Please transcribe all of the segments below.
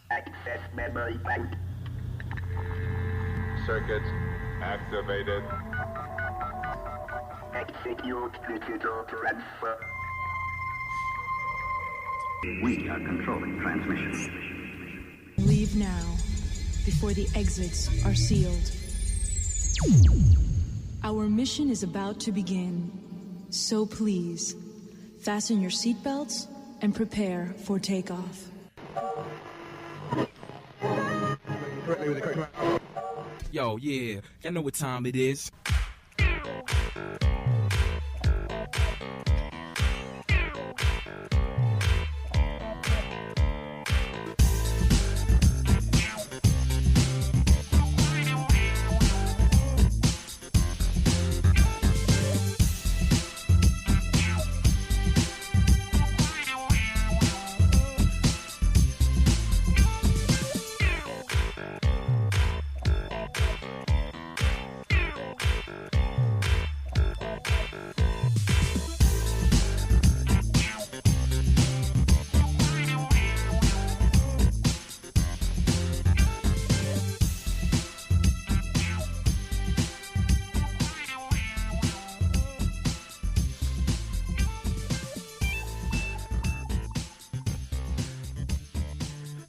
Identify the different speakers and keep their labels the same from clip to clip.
Speaker 1: Access memory bank.
Speaker 2: Circuit activated.
Speaker 1: Execute digital transfer.
Speaker 3: We are controlling transmission.
Speaker 4: Leave now, before the exits are sealed. Our mission is about to begin, so please, fasten your seatbelts and prepare for takeoff.
Speaker 5: Yo, yeah, y'all know what time it is.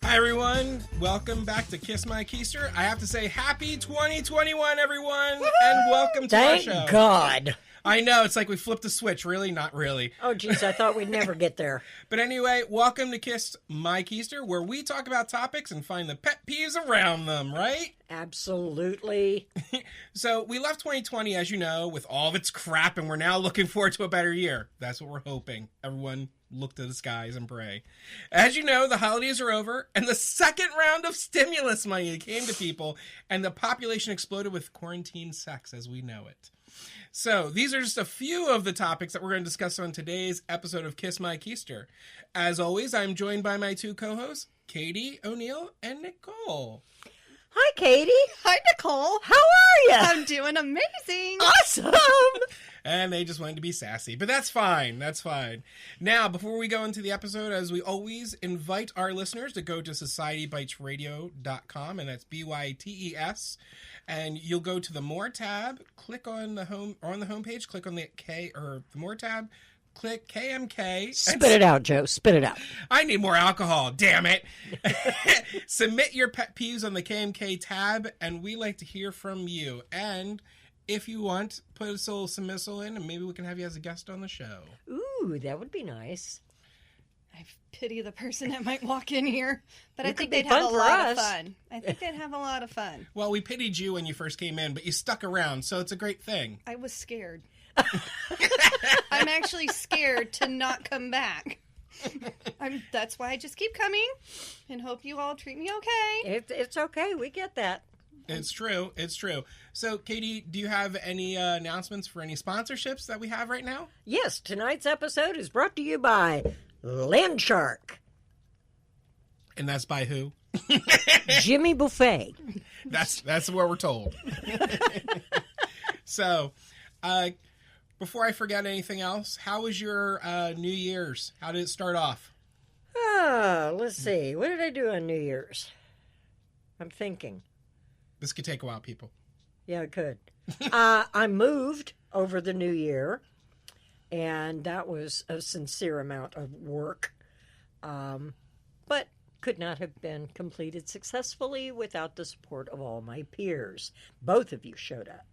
Speaker 6: Hi everyone, welcome back to Kiss My Keister. I have to say happy 2021 everyone,
Speaker 7: Woo-hoo!
Speaker 6: And welcome to our show.
Speaker 7: Thank God.
Speaker 6: I know, it's like we flipped a switch, really? Not really.
Speaker 7: Oh geez, I thought we'd never get there.
Speaker 6: But anyway, welcome to Kiss My Keister, where we talk about topics and find the pet peeves around them, right?
Speaker 7: Absolutely.
Speaker 6: So we left 2020, as you know, with all of its crap, and we're now looking forward to a better year. That's what we're hoping. Everyone look to the skies and pray. As you know, the holidays are over, and the second round of stimulus money came to people, and the population exploded with quarantine sex as we know it. So these are just a few of the topics that we're going to discuss on today's episode of Kiss My Keister. As always, I'm joined by my two co-hosts, Katie O'Neill and Nicole.
Speaker 7: Hi, Katie.
Speaker 8: Hi, Nicole.
Speaker 7: How are you?
Speaker 8: I'm doing amazing.
Speaker 7: Awesome.
Speaker 6: And they just wanted to be sassy, but that's fine. That's fine. Now, before we go into the episode, as we always invite our listeners to go to societybitesradio.com, and that's BYTES, and you'll go to the More tab, click on the homepage, click on the More tab, click KMK.
Speaker 7: Spit it out, Joe. Spit it out.
Speaker 6: I need more alcohol, damn it. Submit your pet peeves on the KMK tab, and we like to hear from you. And if you want, put a little submissal in, and maybe we can have you as a guest on the show.
Speaker 7: Ooh, that would be nice.
Speaker 8: I pity the person that might walk in here, but I
Speaker 7: It
Speaker 8: think
Speaker 7: could be
Speaker 8: they'd have a
Speaker 7: fun for
Speaker 8: lot of
Speaker 7: us.
Speaker 8: fun. I think they'd have a lot of fun.
Speaker 6: Well, we pitied you when you first came in, but you stuck around, so it's a great thing.
Speaker 8: I was scared. I'm actually scared to not come back. That's why I just keep coming and hope you all treat me okay.
Speaker 7: It's okay. We get that.
Speaker 6: It's true. It's true. So, Katie, do you have any announcements for any sponsorships that we have right now?
Speaker 7: Yes, tonight's episode is brought to you by Landshark.
Speaker 6: And that's by who?
Speaker 7: Jimmy Buffet.
Speaker 6: That's what we're told. So, before I forget anything else, how was your New Year's? How did it start off?
Speaker 7: Let's see. What did I do on New Year's? I'm thinking.
Speaker 6: This could take a while, people.
Speaker 7: Yeah, it could. I moved over the new year, and that was a sincere amount of work, but could not have been completed successfully without the support of all my peers. Both of you showed up.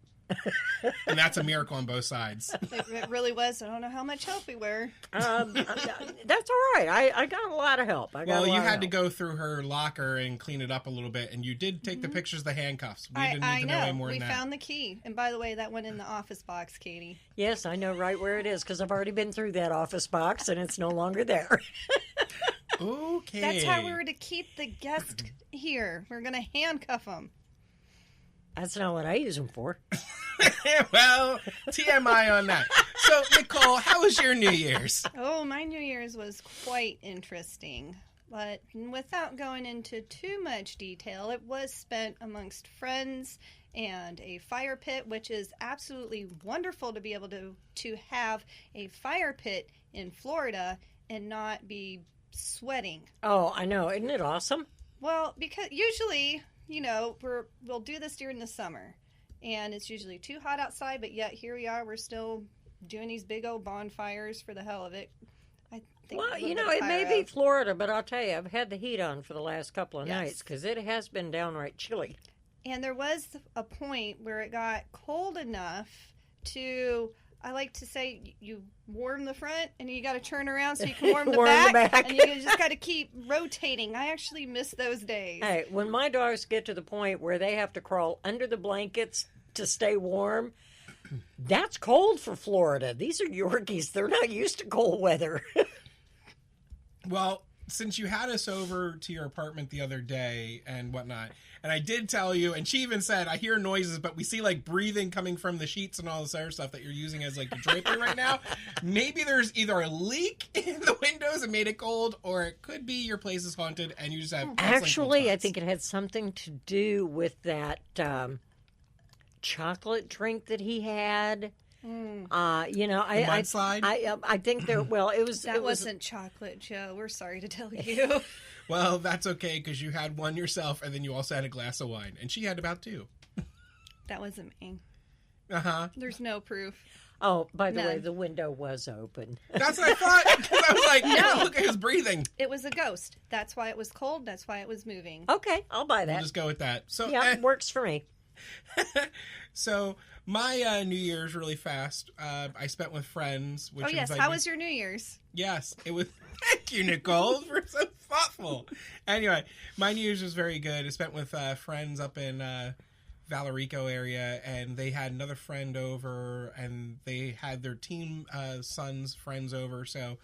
Speaker 6: And that's a miracle on both sides.
Speaker 8: It really was. I don't know how much help we were.
Speaker 7: That's all right. I got a lot of help.
Speaker 6: Well, you had to go through her locker and clean it up a little bit, and you did take the pictures of the handcuffs. We didn't need to know any more than that.
Speaker 8: We found the key. And by the way, that went in the office box, Katie.
Speaker 7: Yes, I know right where it is because I've already been through that office box, and it's no longer there.
Speaker 6: Okay.
Speaker 8: That's how we were to keep the guest here. We're going to handcuff them.
Speaker 7: That's not what I use them for.
Speaker 6: Well, TMI on that. So, Nicole, how was your New Year's?
Speaker 8: Oh, my New Year's was quite interesting. But without going into too much detail, it was spent amongst friends and a fire pit, which is absolutely wonderful to be able to have a fire pit in Florida and not be sweating.
Speaker 7: Oh, I know. Isn't it awesome?
Speaker 8: Well, because usually, we'll do this during the summer, and it's usually too hot outside, but yet here we are, we're still doing these big old bonfires for the hell of it. I think
Speaker 7: Well,
Speaker 8: a little bit
Speaker 7: it
Speaker 8: of
Speaker 7: may
Speaker 8: pyro.
Speaker 7: be Florida, but I'll tell you, I've had the heat on for the last couple of
Speaker 8: Yes.
Speaker 7: nights because it has been downright chilly.
Speaker 8: And there was a point where it got cold enough to, I like to say, you warm the front and you got to turn around so you can warm the
Speaker 7: Warm the
Speaker 8: back.
Speaker 7: back.
Speaker 8: And you just got to keep rotating. I actually miss those days.
Speaker 7: Hey, when my dogs get to the point where they have to crawl under the blankets to stay warm, that's cold for Florida. These are Yorkies. They're not used to cold weather.
Speaker 6: Well, since you had us over to your apartment the other day and whatnot, and I did tell you, and she even said, I hear noises, but we see like breathing coming from the sheets and all this other stuff that you're using as like the drapery right now. Maybe there's either a leak in the windows and made it cold, or it could be your place is haunted and you just have
Speaker 7: Actually, I think it had something to do with that chocolate drink that he had.
Speaker 6: mudslide?
Speaker 7: I think there. Well, it was.
Speaker 8: That
Speaker 7: it was,
Speaker 8: wasn't chocolate, Joe. We're sorry to tell you.
Speaker 6: Well, that's okay because you had one yourself and then you also had a glass of wine, and she had about 2.
Speaker 8: That wasn't me.
Speaker 6: Uh-huh.
Speaker 8: There's no proof.
Speaker 7: Oh, by the way,
Speaker 8: None.
Speaker 7: the window was open.
Speaker 6: That's what I thought. Because I was like, no, look at his breathing.
Speaker 8: It was a ghost. That's why it was cold. That's why it was moving.
Speaker 7: Okay, I'll buy
Speaker 6: We'll
Speaker 7: that.
Speaker 6: just go with that. So,
Speaker 7: Yeah, works for me.
Speaker 6: So my New Year's really fast. I spent with friends. Which
Speaker 8: Oh, yes.
Speaker 6: was,
Speaker 8: How was your New Year's?
Speaker 6: Yes, it was. Thank you, Nicole, for so thoughtful. Anyway, my New Year's was very good. I spent with friends up in Valerico area, and they had another friend over, and they had their team son's friends over. So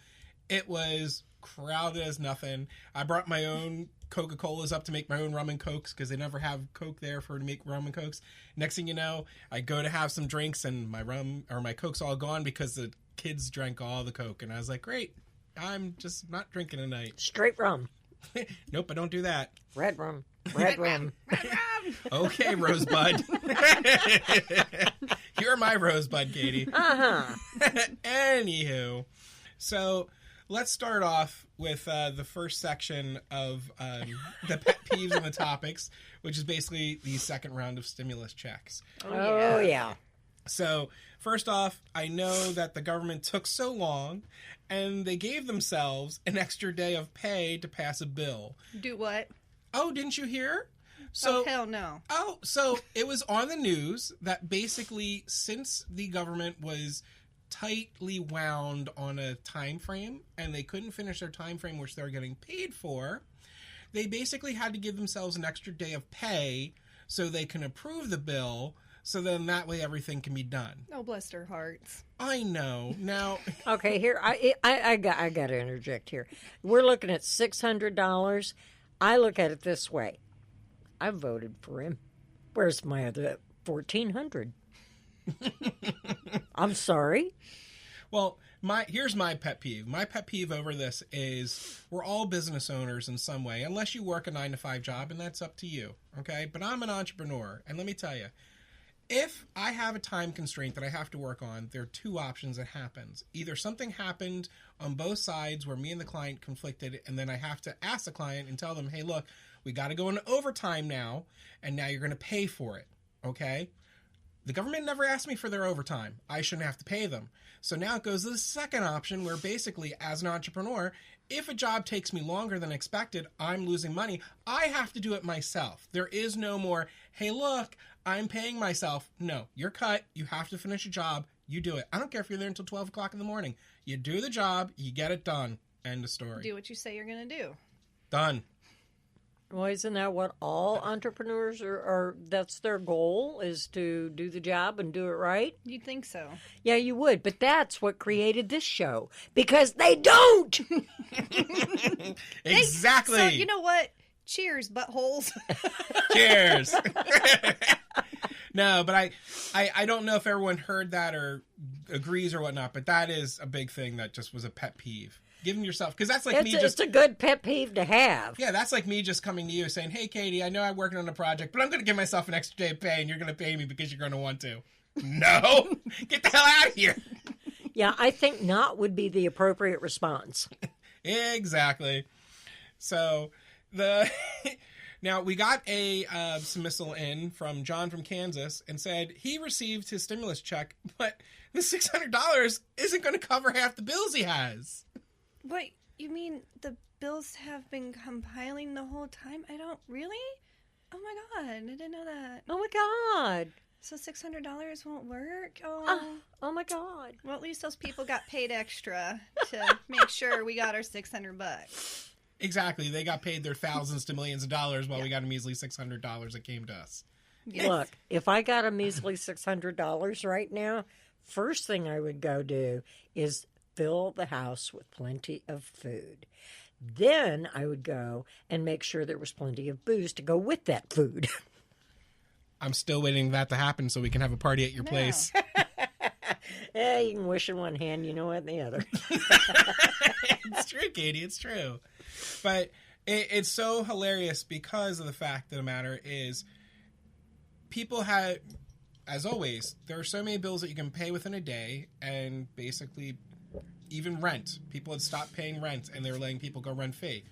Speaker 6: it was crowded as nothing. I brought my own Coca-Colas up to make my own rum and cokes because they never have Coke there for to make rum and cokes. Next thing you know, I go to have some drinks and my rum or my Coke's all gone because the kids drank all the Coke, and I was like, great, I'm just not drinking tonight.
Speaker 7: Straight rum,
Speaker 6: Nope, I don't do that.
Speaker 7: red rum, red rum.
Speaker 6: Okay, Rosebud. You're my Rosebud, Katie. Anywho, so let's start off with the first section of the pet peeves and the topics, which is basically the second round of stimulus checks.
Speaker 7: Oh yeah.
Speaker 6: So, first off, I know that the government took so long and they gave themselves an extra day of pay to pass a bill.
Speaker 8: Do what?
Speaker 6: Oh, didn't you hear?
Speaker 8: Oh, hell no.
Speaker 6: Oh, so it was on the news that basically since the government was tightly wound on a time frame and they couldn't finish their time frame which they were getting paid for, they basically had to give themselves an extra day of pay so they can approve the bill, so then that way everything can be done.
Speaker 8: Oh, bless their hearts.
Speaker 6: I know. Now,
Speaker 7: Okay, here I got to interject here. We're looking at $600. I look at it this way. I voted for him. Where's my other $1,400? I'm sorry.
Speaker 6: well, here's my pet peeve. My pet peeve over this is we're all business owners in some way, unless you work a 9-to-5 job, and that's up to you, okay? But I'm an entrepreneur, and let me tell you, if I have a time constraint that I have to work on, there are 2 options that happens. Either something happened on both sides where me and the client conflicted, and then I have to ask the client and tell them, hey, look, we got to go into overtime now, and now you're going to pay for it, okay? The government never asked me for their overtime. I shouldn't have to pay them. So now it goes to the second option where basically, as an entrepreneur, if a job takes me longer than expected, I'm losing money. I have to do it myself. There is no more, hey, look, I'm paying myself. No, you're cut. You have to finish a job. You do it. I don't care if you're there until 12 o'clock in the morning. You do the job. You get it done. End of story.
Speaker 8: Do what you say you're going to do.
Speaker 6: Done.
Speaker 7: Well, isn't that what all entrepreneurs are? That's their goal, is to do the job and do it right?
Speaker 8: You'd think so.
Speaker 7: Yeah, you would. But that's what created this show. Because they don't!
Speaker 6: Exactly.
Speaker 8: So, you know what? Cheers, buttholes.
Speaker 6: Cheers. No, but I don't know if everyone heard that or agrees or whatnot, but that is a big thing that just was a pet peeve. Giving yourself, because that's like
Speaker 7: It's a good pet peeve to have.
Speaker 6: Yeah, that's like me just coming to you saying, hey, Katie, I know I'm working on a project, but I'm going to give myself an extra day of pay, and you're going to pay me because you're going to want to. No, get the hell out of here.
Speaker 7: Yeah, I think not would be the appropriate response.
Speaker 6: Exactly. So Now, we got a submissal in from John from Kansas and said he received his stimulus check, but the $600 isn't going to cover half the bills he has.
Speaker 8: Wait, you mean the bills have been compiling the whole time? I don't really? Oh my god, I didn't know that.
Speaker 7: Oh my god.
Speaker 8: So $600 won't work?
Speaker 7: Oh my god.
Speaker 8: Well, at least those people got paid extra to make sure we got our $600.
Speaker 6: Exactly. They got paid their thousands to millions of dollars while we got a measly $600 that came to us.
Speaker 8: Yes.
Speaker 7: Look, if I got a measly $600 right now, first thing I would go do is fill the house with plenty of food. Then I would go and make sure there was plenty of booze to go with that food.
Speaker 6: I'm still waiting for that to happen so we can have a party at your place.
Speaker 7: Yeah, you can wish in one hand, you know what, in the other.
Speaker 6: It's true, Katie. It's true. But it's so hilarious because of the fact of the matter is people have, as always, there are so many bills that you can pay within a day, and basically even rent. People had stopped paying rent and they were letting people go rent-free.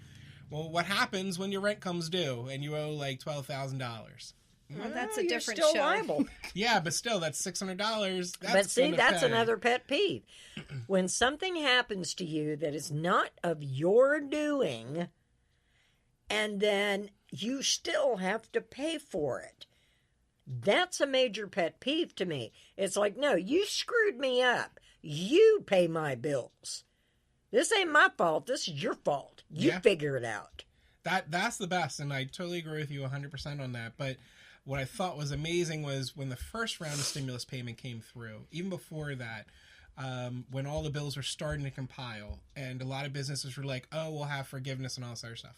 Speaker 6: Well, what happens when your rent comes due and you owe like $12,000?
Speaker 8: Well, that's a
Speaker 7: You're
Speaker 8: different
Speaker 7: still
Speaker 8: show.
Speaker 7: liable.
Speaker 6: Yeah, but still, that's $600.
Speaker 7: But see, that's another pet peeve. When something happens to you that is not of your doing, and then you still have to pay for it, that's a major pet peeve to me. It's like, no, you screwed me up. You pay my bills. This ain't my fault. This is your fault. You figure it out.
Speaker 6: That's the best, and I totally agree with you 100% on that. But what I thought was amazing was when the first round of stimulus payment came through, even before that, when all the bills were starting to compile, and a lot of businesses were like, oh, we'll have forgiveness and all this other stuff.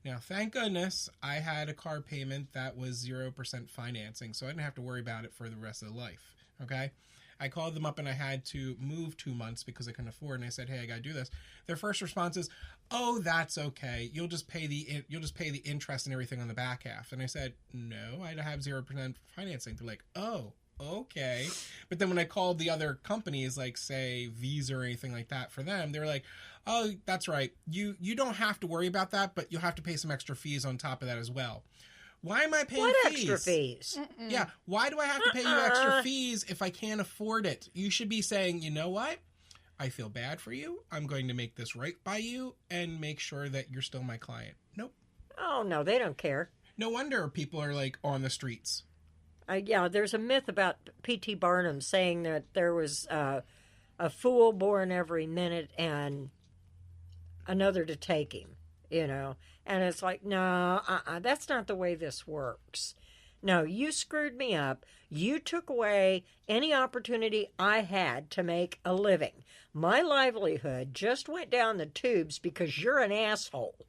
Speaker 6: Now, thank goodness, I had a car payment that was 0% financing, so I didn't have to worry about it for the rest of the life, okay? I called them up and I had to move 2 months because I couldn't afford, and I said, hey, I got to do this. Their first response is, oh, that's okay. You'll just pay the interest and everything on the back half. And I said, no, I have 0% financing. They're like, oh, okay. But then when I called the other companies, like say Visa or anything like that for them, they were like, oh, that's right. You don't have to worry about that, but you'll have to pay some extra fees on top of that as well. Why am I paying
Speaker 7: What
Speaker 6: fees?
Speaker 7: extra fees?
Speaker 6: Yeah, why do I have to pay you extra fees if I can't afford it? You should be saying, you know what? I feel bad for you. I'm going to make this right by you and make sure that you're still my client. Nope.
Speaker 7: Oh, no, they don't care.
Speaker 6: No wonder people are like on the streets.
Speaker 7: Yeah, there's a myth about P.T. Barnum saying that there was a fool born every minute and another to take him, you know. And it's like, no, that's not the way this works. No, you screwed me up. You took away any opportunity I had to make a living. My livelihood just went down the tubes because you're an asshole.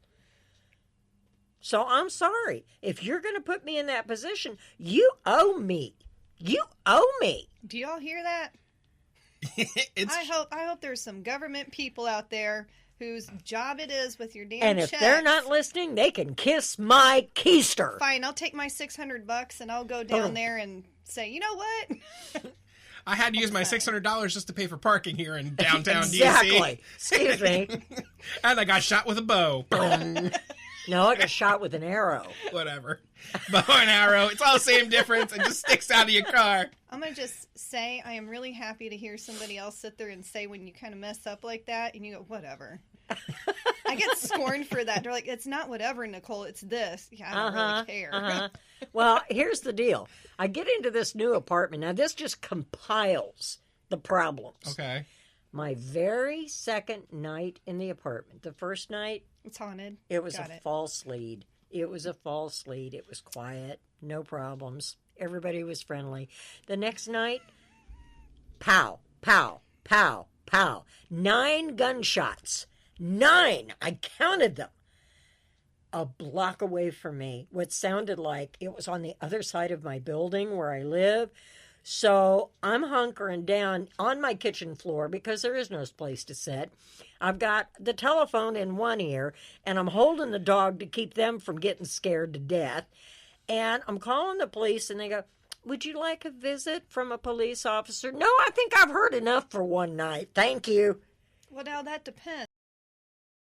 Speaker 7: So I'm sorry. If you're going to put me in that position, you owe me. You owe me.
Speaker 8: Do y'all hear that? I hope there's some government people out there whose job it is with your damn
Speaker 7: And if
Speaker 8: checks.
Speaker 7: they're not listening, they can kiss my keister.
Speaker 8: Fine, I'll take my $600 and I'll go down there and say, you know what?
Speaker 6: I had to use my $600 just to pay for parking here in downtown
Speaker 7: Exactly.
Speaker 6: DC.
Speaker 7: Excuse me.
Speaker 6: And I got shot with a bow.
Speaker 7: No, I got shot with an arrow.
Speaker 6: Whatever. Bow and arrow. It's all the same difference. It just sticks out of your car.
Speaker 8: I'm going to just say I am really happy to hear somebody else sit there and say when you kind of mess up like that and you go, whatever. I get scorned for that. They're like, it's not whatever, Nicole, it's this. Yeah, I don't really care.
Speaker 7: Well, here's the deal. I get into this new apartment. Now, this just compiles the problems.
Speaker 6: Okay.
Speaker 7: My very second night in the apartment, the first night,
Speaker 8: It's haunted.
Speaker 7: it was a false lead. It was a false lead. It was quiet, no problems. Everybody was friendly. The next night, pow, pow, pow, pow. 9 gunshots. 9. I counted them. A block away from me. What sounded like it was on the other side of my building where I live. So I'm hunkering down on my kitchen floor because there is no place to sit. I've got the telephone in one ear, and I'm holding the dog to keep them from getting scared to death. And I'm calling the police, and they go, would you like a visit from a police officer? No, I think I've heard enough for one night. Thank you.
Speaker 8: Well, now that depends.